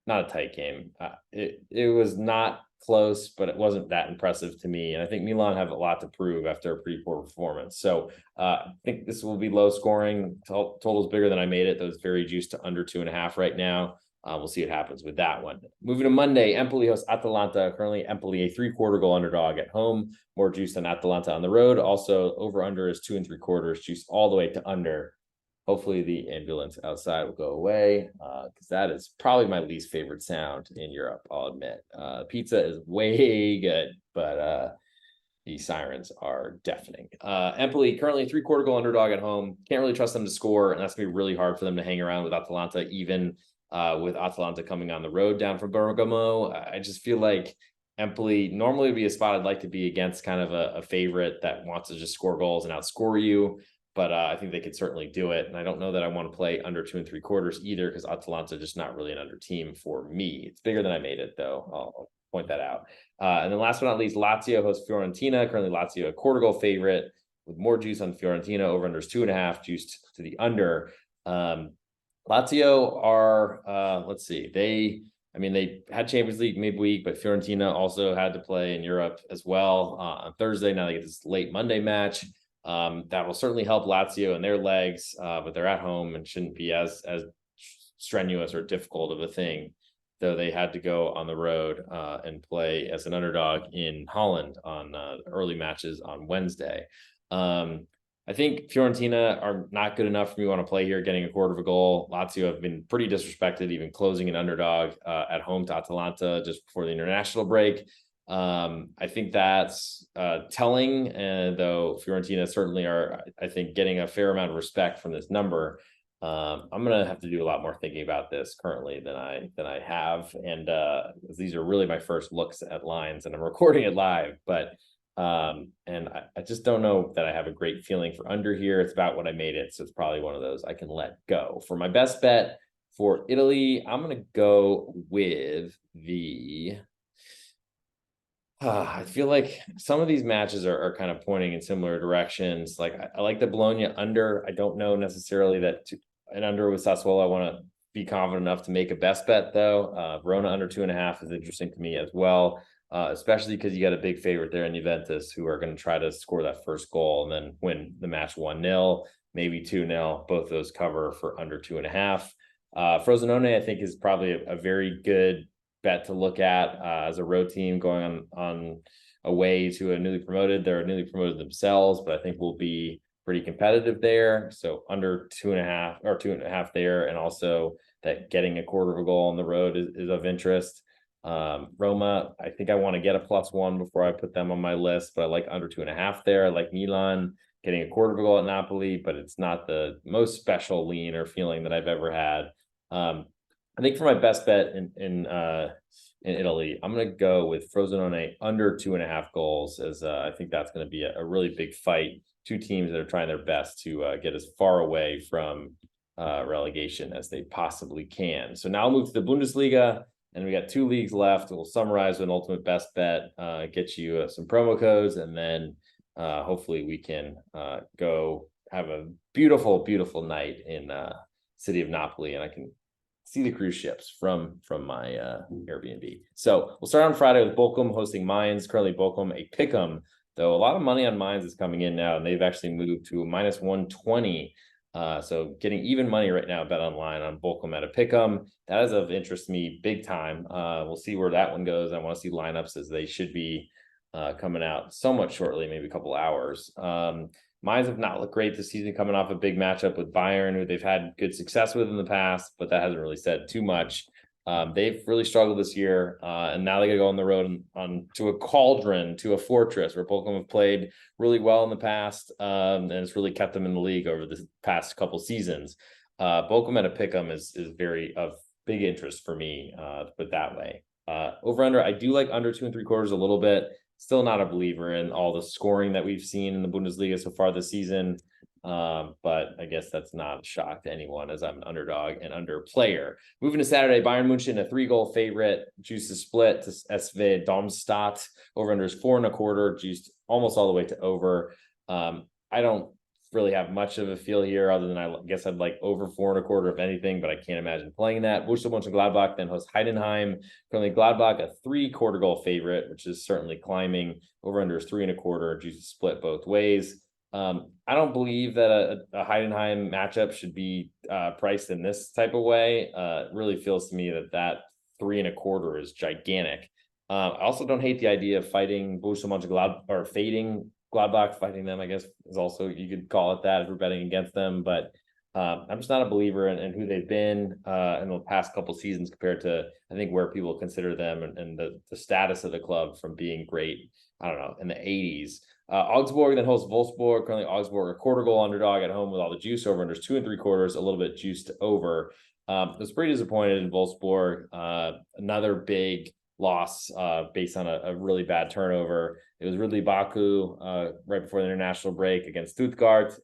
not a tight game. It was not close, but it wasn't that impressive to me. And I think Milan have a lot to prove after a pretty poor performance. So I think this will be low scoring. Total's bigger than I made it. Those very juiced to under 2.5 right now. We'll see what happens with that one. Moving to Monday, Empoli hosts Atalanta. Currently, Empoli a 3/4 goal underdog at home. More juice than Atalanta on the road. Also, over under is 2 3/4, juice all the way to under. Hopefully the ambulance outside will go away because that is probably my least favorite sound in Europe, I'll admit. Pizza is way good, but the sirens are deafening. Empoli currently 3/4 goal underdog at home. Can't really trust them to score, and that's going to be really hard for them to hang around with Atalanta, even with Atalanta coming on the road down from Bergamo. I just feel like Empoli normally would be a spot I'd like to be against, kind of a favorite that wants to just score goals and outscore you. But I think they could certainly do it. And I don't know that I want to play under 2 3/4 either, because Atalanta just not really an under team for me. It's bigger than I made it, though. I'll point that out. And then last but not least, Lazio hosts Fiorentina. Currently, Lazio a quarter goal favorite with more juice on Fiorentina. Over under is 2.5, juiced to the under. Lazio are, let's see, they had Champions League midweek, but Fiorentina also had to play in Europe as well on Thursday. Now they get this late Monday match. That will certainly help Lazio and their legs, but they're at home and shouldn't be as strenuous or difficult of a thing, though they had to go on the road and play as an underdog in Holland on early matches on Wednesday. I think Fiorentina are not good enough for me to want to play here, getting a quarter of a goal. Lazio have been pretty disrespected, even closing an underdog at home to Atalanta just before the international break. I think that's telling, though Fiorentina certainly are, I think, getting a fair amount of respect from this number. I'm going to have to do a lot more thinking about this currently than I have. And these are really my first looks at lines, and I'm recording it live, but and I just don't know that I have a great feeling for under here. It's about what I made it. So it's probably one of those I can let go. For my best bet for Italy, I'm going to go with the I feel like some of these matches are kind of pointing in similar directions. Like I like the Bologna under. I don't know necessarily that an under with Sassuolo I want to be confident enough to make a best bet, though. Verona under 2.5 is interesting to me as well, especially because you got a big favorite there in Juventus, who are going to try to score that first goal and then win the match 1-0, maybe 2-0. Both of those cover for under 2.5. Frosinone, I think, is probably a very good bet to look at as a road team going on away to a newly promoted. They're newly promoted themselves, but I think we'll be pretty competitive there. So under 2.5 or 2.5 there, and also that getting a quarter of a goal on the road is of interest. Roma, I think I want to get a +1 before I put them on my list, but I like under 2.5 there. I like Milan getting a quarter of a goal at Napoli, but it's not the most special lean or feeling that I've ever had. I think for my best bet in Italy, I'm going to go with Frosinone under 2.5 goals, as I think that's going to be a really big fight. Two teams that are trying their best to get as far away from relegation as they possibly can. So now I'll move to the Bundesliga, and we got 2 leagues left. We'll summarize with an ultimate best bet, get you some promo codes, and then hopefully we can go have a beautiful, beautiful night in city of Napoli, and I can see the cruise ships from my Airbnb. So we'll start on Friday with Bochum hosting Mainz. Currently Bochum a pick'em, though a lot of money on Mainz is coming in now, and they've actually moved to a -120. So getting even money right now, BetOnline on Bochum at a pick'em. That is of interest to me big time. We'll see where that one goes. I want to see lineups, as they should be coming out somewhat shortly, maybe a couple hours. Mainz have not looked great this season, coming off a big matchup with Bayern, who they've had good success with in the past, but that hasn't really said too much. They've really struggled this year, and now they got to go on the road on to a cauldron, to a fortress where Bochum have played really well in the past, and it's really kept them in the league over the past couple seasons. Bochum at a pick'em is very of big interest for me, to put that way. Over under, I do like under 2 3/4 a little bit. Still not a believer in all the scoring that we've seen in the Bundesliga so far this season. But I guess that's not a shock to anyone, as I'm an underdog and under player. Moving to Saturday, Bayern Munich, a 3-goal favorite, juice is split to SV Darmstadt. Over under is 4.25, juiced almost all the way to over. I don't really have much of a feel here, other than I guess I'd like over 4.25 if anything, but I can't imagine playing that. Borussia Mönchengladbach then hosts Heidenheim. Currently Gladbach a 3/4 goal favorite, which is certainly climbing. Over under is 3.25, juice is split both ways. I don't believe that a Heidenheim matchup should be priced in this type of way. It really feels to me that 3.25 is gigantic. I also don't hate the idea of fighting Borussia Mönchengladbach, or fading Gladbach, fighting them, I guess, is also, you could call it that if we're betting against them. But I'm just not a believer in who they've been in the past couple seasons compared to, I think, where people consider them and the status of the club from being great, I don't know, in the 80s. Augsburg then hosts Wolfsburg. Currently, Augsburg a 1/4 goal underdog at home with all the juice. Over under 2 3/4, a little bit juiced over. I was pretty disappointed in Wolfsburg. Another big loss based on a really bad turnover. It was Ridley Baku right before the international break against Stuttgart,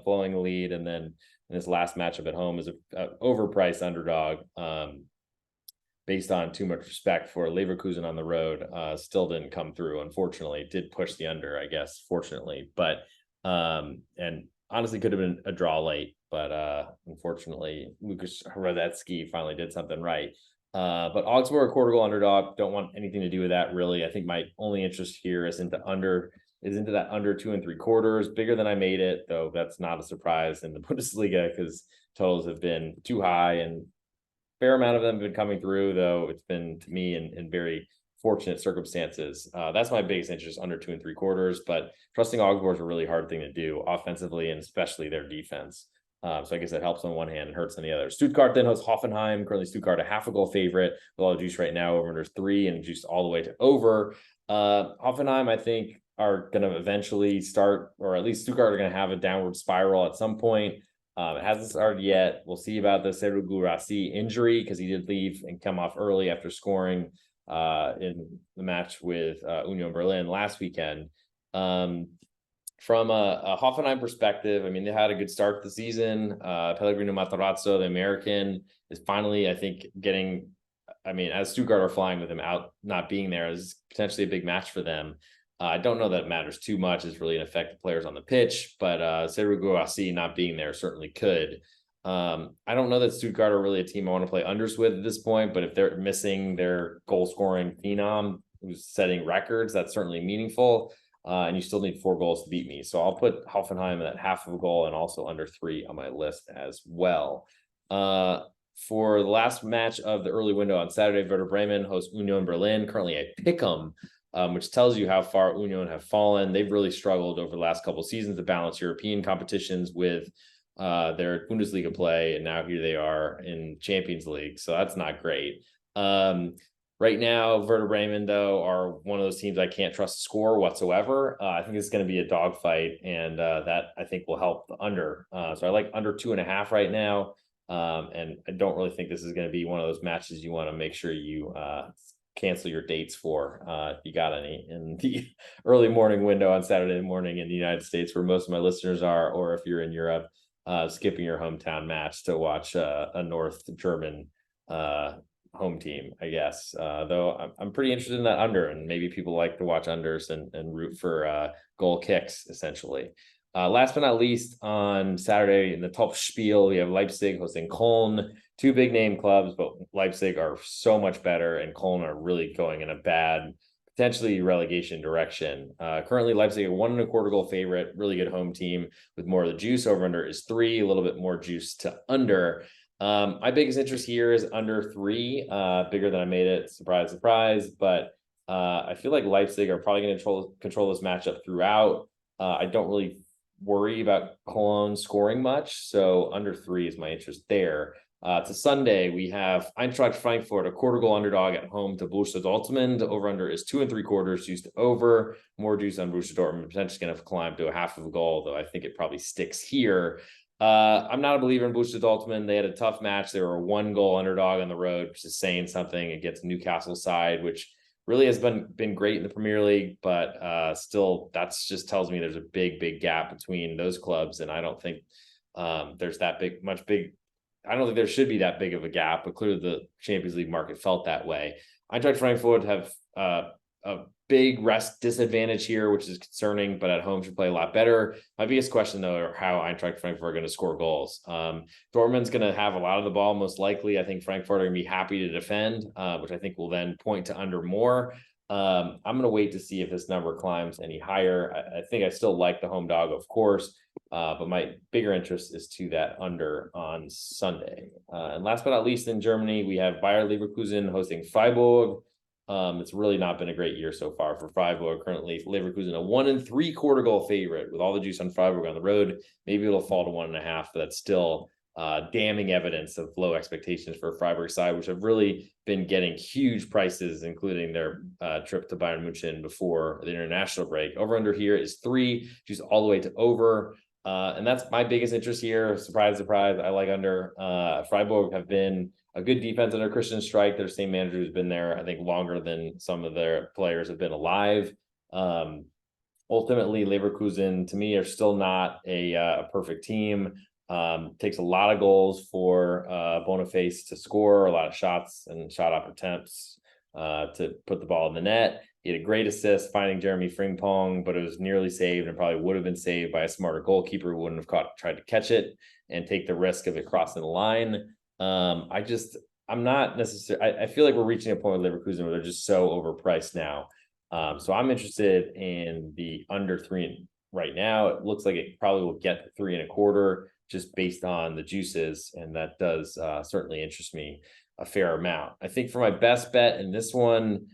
blowing the lead, and then in this last matchup at home is a overpriced underdog. Based on too much respect for Leverkusen on the road, still didn't come through. Unfortunately, did push the under, I guess, fortunately, but and honestly could have been a draw late, but unfortunately, Lucas Hradetsky finally did something right. But Augsburg, 1/4 goal underdog, don't want anything to do with that, really. I think my only interest here is into that under 2 3/4, bigger than I made it, though that's not a surprise in the Bundesliga because totals have been too high, and fair amount of them have been coming through, though it's been, to me, in very fortunate circumstances. That's my biggest interest, under 2 3/4, but trusting Augsburg is a really hard thing to do offensively, and especially their defense. So I guess it helps on one hand and hurts on the other. Stuttgart then hosts Hoffenheim. Currently Stuttgart a 1/2 goal favorite with all the juice right now. Over under 3 and juice all the way to over. Hoffenheim, I think, are going to eventually start, or at least Stuttgart are going to have a downward spiral at some point. It hasn't started yet. We'll see about the Seru Guirassy injury, because he did leave and come off early after scoring in the match with Union Berlin last weekend. From a Hoffenheim perspective, I mean, they had a good start to the season. Pellegrino Matarazzo, the American, is finally, I think, getting, I mean, as Stuttgart are flying with him out, not being there is potentially a big match for them. I don't know that it matters too much. It's really an effect of players on the pitch, but Seru Guirassy not being there certainly could. I don't know that Stuttgart are really a team I want to play unders with at this point, but if they're missing their goal scoring phenom who's setting records, that's certainly meaningful. And you still need 4 goals to beat me. So I'll put Hoffenheim at 1/2 goal and also under 3 on my list as well. For the last match of the early window on Saturday, Werder Bremen hosts Union Berlin, currently a pick'em, which tells you how far Union have fallen. They've really struggled over the last couple of seasons to balance European competitions with their Bundesliga play, and now here they are in Champions League. So that's not great. Right now, Werder Bremen, though, are one of those teams I can't trust to score whatsoever. I think it's going to be a dogfight, and that, I think, will help the under. So I like under 2.5 right now, and I don't really think this is going to be one of those matches you want to make sure you cancel your dates for, if you got any, in the early morning window on Saturday morning in the United States, where most of my listeners are, or if you're in Europe, skipping your hometown match to watch a North German home team, I guess. Though I'm pretty interested in that under, and maybe people like to watch unders and root for goal kicks, essentially. Last but not least, on Saturday in the top spiel, we have Leipzig hosting Köln. 2 big name clubs, but Leipzig are so much better, and Köln are really going in a bad, potentially relegation direction. Currently, Leipzig a 1.25 goal favorite, really good home team with more of the juice. Over under is 3, a little bit more juice to under. My biggest interest here is under 3, bigger than I made it. Surprise, surprise. But I feel like Leipzig are probably going to control this matchup throughout. I don't really worry about Cologne scoring much, so under 3 is my interest there. To Sunday, we have Eintracht Frankfurt, a quarter goal underdog at home to Borussia Dortmund. Over under is 2 3/4, juice to over. More juice on Borussia Dortmund, potentially going to climb to a half of a goal, though I think it probably sticks here. I'm not a believer in Borussia Dortmund. They had a tough match. They were a 1-goal underdog on the road, which is saying something against Newcastle side, which really has been great in the Premier League, but still, that's just tells me there's a big gap between those clubs, and I don't think there's that big. I don't think there should be that big of a gap, but clearly the Champions League market felt that way. Eintracht Frankfurt have a big rest disadvantage here, which is concerning, but at home should play a lot better. My biggest question, though, are how Eintracht Frankfurt are going to score goals. Dortmund's going to have a lot of the ball, most likely. I think Frankfurt are going to be happy to defend, which I think will then point to under more. I'm going to wait to see if this number climbs any higher. I think I still like the home dog, of course, but my bigger interest is to that under on Sunday. And last but not least, in Germany, we have Bayer Leverkusen hosting Freiburg. It's really not been a great year so far for Freiburg. Currently, Leverkusen a 1 3/4 goal favorite with all the juice on Freiburg on the road. Maybe it'll fall to 1.5, but that's still damning evidence of low expectations for Freiburg side, which have really been getting huge prices, including their trip to Bayern Munich before the international break. Over under here is 3, juice all the way to over. And that's my biggest interest here. Surprise. I like under. Freiburg have been a good defense under Christian Streich. Their same manager who's been there, I think, longer than some of their players have been alive. Ultimately, Leverkusen, to me, are still not a perfect team. Takes a lot of goals for Boniface to score, a lot of shots and shot off attempts to put the ball in the net. He had a great assist finding Jeremy Frimpong, but it was nearly saved and probably would have been saved by a smarter goalkeeper who wouldn't have tried to catch it and take the risk of it crossing the line. I'm not necessarily, I feel like we're reaching a point with Leverkusen where they're just so overpriced now. So I'm interested in the under 3 right now. It looks like it probably will get to 3 1/4 just based on the juices. And that does certainly interest me a fair amount. I think for my best bet in this one,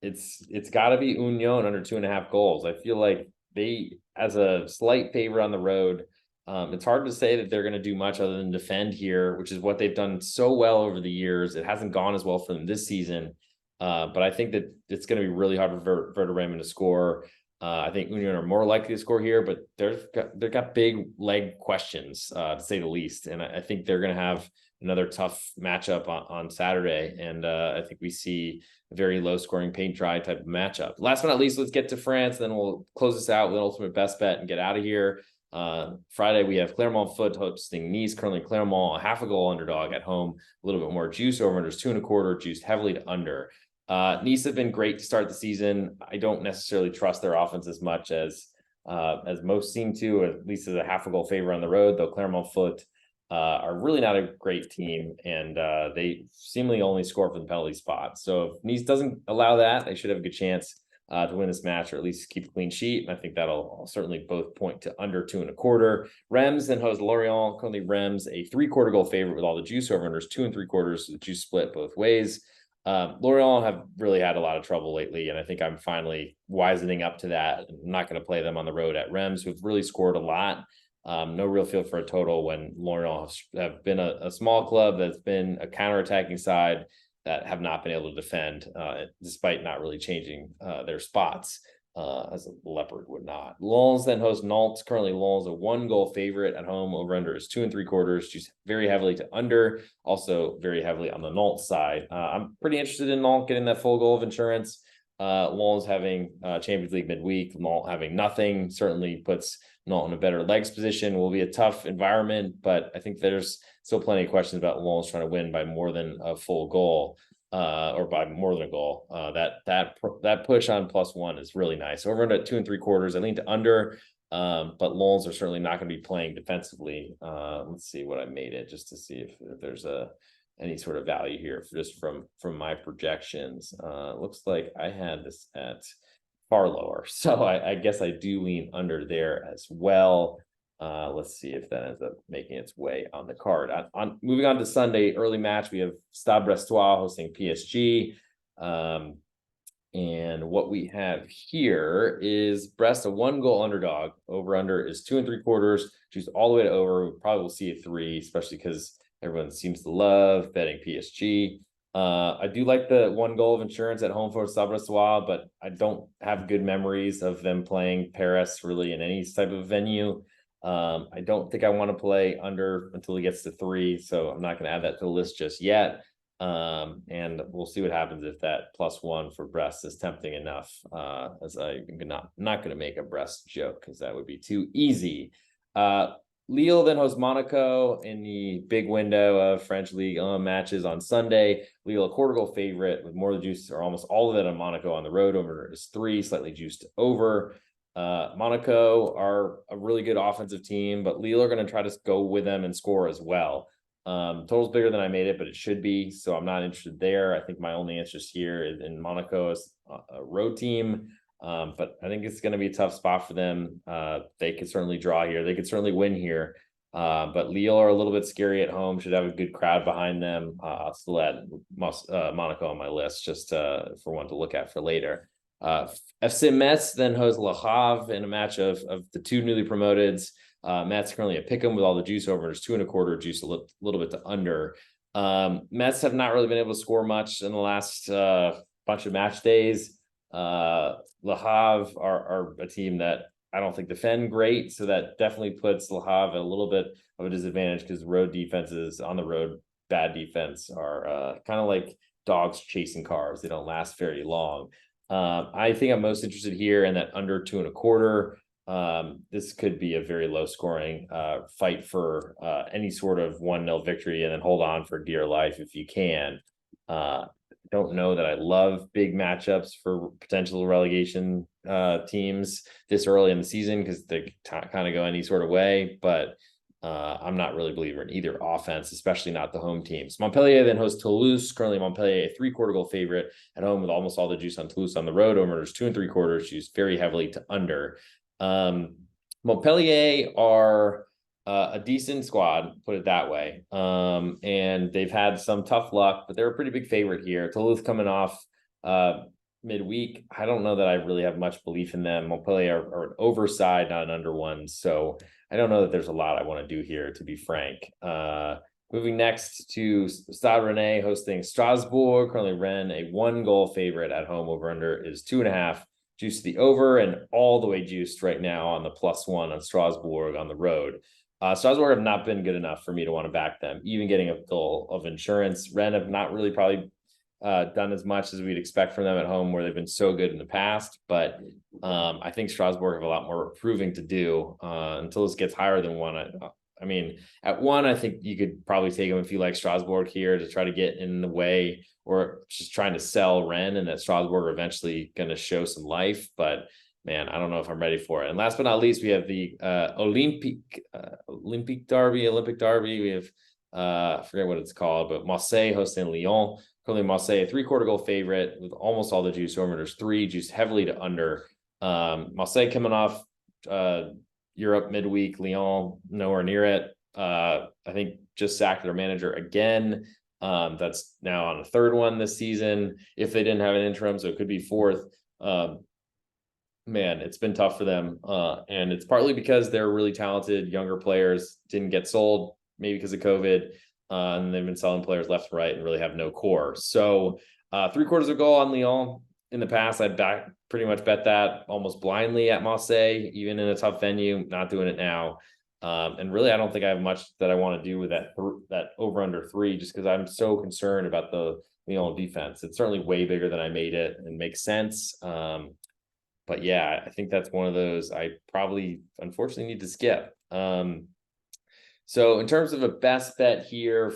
it's got to be Union under 2.5 goals. I feel like they, as a slight favorite on the road, it's hard to say that they're going to do much other than defend here, which is what they've done so well over the years. It hasn't gone as well for them this season, but I think that it's going to be really hard for Werder Bremen to score. I think Union are more likely to score here, but they've got big leg questions, to say the least. And I think they're going to have another tough matchup on Saturday. And I think we see a very low scoring paint dry type of matchup. Last but not least, let's get to France. Then we'll close this out with an ultimate best bet and get out of here. Friday, we have Clermont Foot hosting Nice. Currently, Clermont, a half a goal underdog at home, a little bit more juice. Over under 2 1/4, juiced heavily to under. Nice have been great to start the season. I don't necessarily trust their offense as much as most seem to, at least as a half a goal favor on the road, though Clermont Foot are really not a great team, and they seemingly only score from the penalty spot. So if Nice doesn't allow that, they should have a good chance to win this match, or at least keep a clean sheet. And I think that'll certainly both point to under 2 1/4. Reims then hosts Lorient. Currently, Reims a 3/4 goal favorite with all the juice. Over unders 2 3/4. The juice split both ways. Lorient have really had a lot of trouble lately, and I think I'm finally wisening up to that. I'm not going to play them on the road at Reims, who've really scored a lot. No real feel for a total when Lorient have been a small club that's been a counterattacking side that have not been able to defend, despite not really changing their spots, as a Leopard would not. Lens then hosts Nantes. Currently, Lens a 1-goal favorite at home. Over under is 2 3/4. Just very heavily to under. Also very heavily on the Nantes side. I'm pretty interested in Nantes getting that full goal of insurance. Lens having Champions League midweek, Nantes having nothing certainly puts Nantes in a better legs position. Will be a tough environment, but I think there's still plenty of questions about Lens trying to win by more than a full goal, or by more than a goal. That push on +1 is really nice. Over at 2 3/4, I lean to under, but Lens are certainly not going to be playing defensively. Let's see what I made it just to see if there's any sort of value here just from my projections. Looks like I had this at far lower, so I guess I do lean under there as well. Let's see if that ends up making its way on the card. Moving on to Sunday, early match, we have Stade Brestois hosting PSG. And what we have here is Brest, a 1-goal underdog. Over under is 2 3/4. Choose all the way to over. We probably will see a 3, especially because everyone seems to love betting PSG. I do like the 1 goal of insurance at home for Sabrassois, but I don't have good memories of them playing Paris really in any type of venue. I don't think I want to play under until he gets to 3, so I'm not going to add that to the list just yet. And we'll see what happens if that +1 for Brest is tempting enough, as I'm not going to make a Brest joke because that would be too easy. Lille then hosts Monaco in the big window of French Ligue 1 matches on Sunday. Lille a quarter goal favorite with more of the juice or almost all of it on Monaco on the road. Over is 3, slightly juiced over. Monaco are a really good offensive team, but Lille are going to try to go with them and score as well. Total's bigger than I made it, but it should be, so I'm not interested there. I think my only interest here is in Monaco as a road team. But I think it's going to be a tough spot for them. They could certainly draw here. They could certainly win here. But Lille are a little bit scary at home. Should have a good crowd behind them. I'll still add Monaco on my list just for one to look at for later. FC Metz then hosts Le Havre in a match of the 2 newly promoteds. Metz currently a pick 'em with all the juice over. There's 2.25 juice, a little bit to under. Metz have not really been able to score much in the last bunch of match days. Le Havre are a team that I don't think defend great, so that definitely puts Le Havre at a little bit of a disadvantage because road defenses on the road, bad defense are kind of like dogs chasing cars. They don't last very long. I think I'm most interested here in that under 2.25. This could be a very low scoring fight for any sort of 1-0 victory and then hold on for dear life if you can. Don't know that I love big matchups for potential relegation teams this early in the season because they kind of go any sort of way, but I'm not really a believer in either offense, especially not the home teams. Montpellier then hosts Toulouse. Currently Montpellier a 3/4 goal favorite at home with almost all the juice on Toulouse on the road. Overs 2.75 juice very heavily to under. Montpellier are a decent squad, put it that way. And they've had some tough luck, but they're a pretty big favorite here. Toulouse coming off midweek. I don't know that I really have much belief in them. Montpellier are an overside, not an under one. So I don't know that there's a lot I want to do here, to be frank. Moving next to Stade Rennais hosting Strasbourg. Currently Rennes a 1 goal favorite at home. Over under is 2.5. Juice the over and all the way juiced right now on the +1 on Strasbourg on the road. Strasbourg have not been good enough for me to want to back them, even getting a goal of insurance. Rennes have not really probably done as much as we'd expect from them at home, where they've been so good in the past. But I think Strasbourg have a lot more proving to do until this gets higher than 1. I mean, at 1, I think you could probably take them if you like Strasbourg here to try to get in the way, or just trying to sell Rennes and that Strasbourg are eventually going to show some life. But man, I don't know if I'm ready for it. And last but not least, we have the Olympic Derby. We have I forget what it's called, but Marseille hosting Lyon. Currently Marseille a 3/4 goal favorite with almost all the juice. Over there's 3 juice heavily to under. Marseille coming off Europe midweek. Lyon nowhere near it. I think just sacked their manager again. That's now on a 3rd one this season if they didn't have an interim, so it could be 4th. Man, it's been tough for them. And it's partly because they're really talented younger players didn't get sold, maybe because of COVID. And they've been selling players left and right and really have no core. So 3/4 of goal on Lyon. In the past, I'd pretty much bet that almost blindly at Marseille, even in a tough venue. Not doing it now. And really, I don't think I have much that I want to do with that over under 3, just because I'm so concerned about the Lyon defense. It's certainly way bigger than I made it and makes sense. But yeah, I think that's one of those I probably unfortunately need to skip. So in terms of a best bet here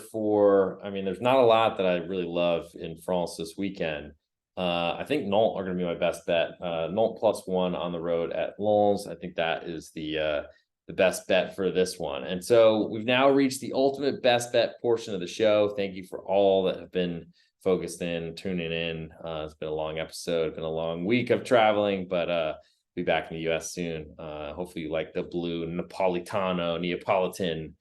I mean, there's not a lot that I really love in France this weekend. I think Nantes are going to be my best bet. Nantes +1 on the road at Lens. I think that is the best bet for this one. And so we've now reached the ultimate best bet portion of the show. Thank you for all that have been focused in, tuning in. It's been a long episode, been a long week of traveling, but be back in the US soon. Hopefully you like the blue Neapolitan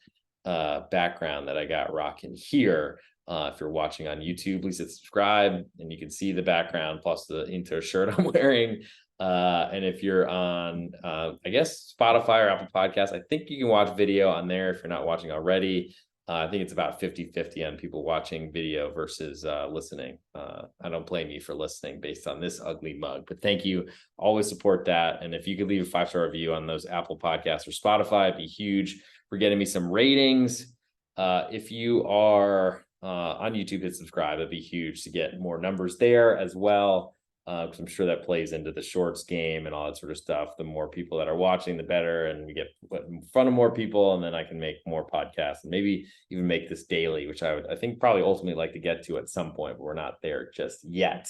background that I got rocking here. If you're watching on YouTube, please hit subscribe and you can see the background plus the Inter shirt I'm wearing. And if you're on, I guess, Spotify or Apple Podcasts, I think you can watch video on there if you're not watching already. I think it's about 50-50 on people watching video versus listening. I don't blame you for listening based on this ugly mug, but thank you. Always support that. And if you could leave a 5-star review on those Apple Podcasts or Spotify, it'd be huge for getting me some ratings. If you are on YouTube, hit subscribe. It'd be huge to get more numbers there as well. Because I'm sure that plays into the shorts game and all that sort of stuff. The more people that are watching, the better, and we get put in front of more people, and then I can make more podcasts and maybe even make this daily, which I think probably ultimately like to get to at some point, but we're not there just yet.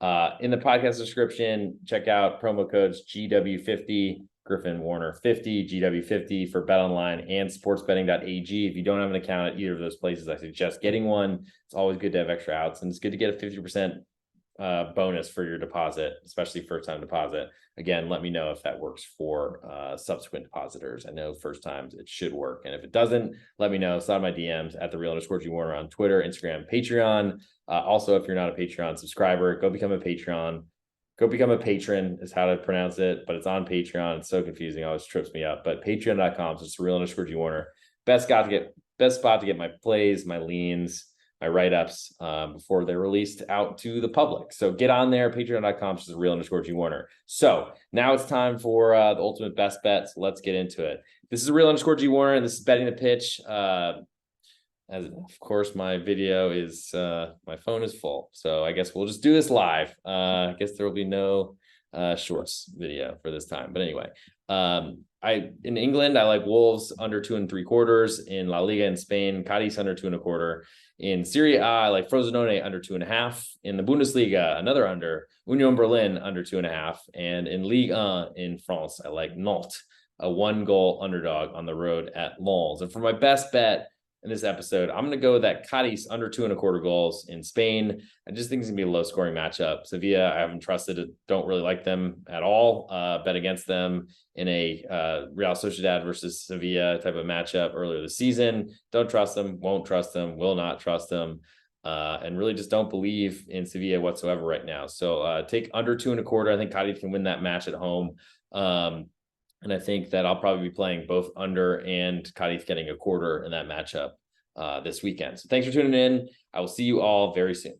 In the podcast description, check out promo codes GW50, Griffin Warner 50, GW50 for BetOnline and sportsbetting.ag. If you don't have an account at either of those places, I suggest getting one. It's always good to have extra outs, and it's good to get a 50% bonus for your deposit, especially first time deposit. Again, let me know if that works for subsequent depositors. I know first times it should work, and if it doesn't, let me know. Slide my DMs at @the_real_G_Warner on Twitter, Instagram, Patreon. Also, if you're not a Patreon subscriber, go become a Patreon. Go become a patron is how to pronounce it, but it's on Patreon. It's so confusing, it always trips me up. But patreon.com, so it's @real_G_Warner. Best spot to get my plays, my leans, my write-ups before they're released out to the public. So get on there, patreon.com, which is @real_G_Warner. So now it's time for the ultimate best bets. Let's get into it. This is @real_G_Warner, and this is betting the pitch. As of course, my video is my phone is full. So I guess we'll just do this live. I guess there will be no shorts video for this time. But anyway, in England, I like Wolves under 2 3/4. In La Liga in Spain, Cadiz under 2 1/4. In Serie A, I like Frosinone under 2.5. In the Bundesliga, another under. Union Berlin under 2.5. And in Ligue 1 in France, I like Nantes, a 1-goal underdog on the road at Lens. And for my best bet in this episode, I'm going to go with that Cadiz under 2 1/4 goals in Spain. I just think it's going to be a low-scoring matchup. Sevilla, I haven't trusted it. Don't really like them at all. Bet against them in a Real Sociedad versus Sevilla type of matchup earlier this season. Don't trust them. Won't trust them. Will not trust them. And really just don't believe in Sevilla whatsoever right now. So take under 2 1/4. I think Cadiz can win that match at home. And I think that I'll probably be playing both under and Cadiz getting a quarter in that matchup this weekend. So thanks for tuning in. I will see you all very soon.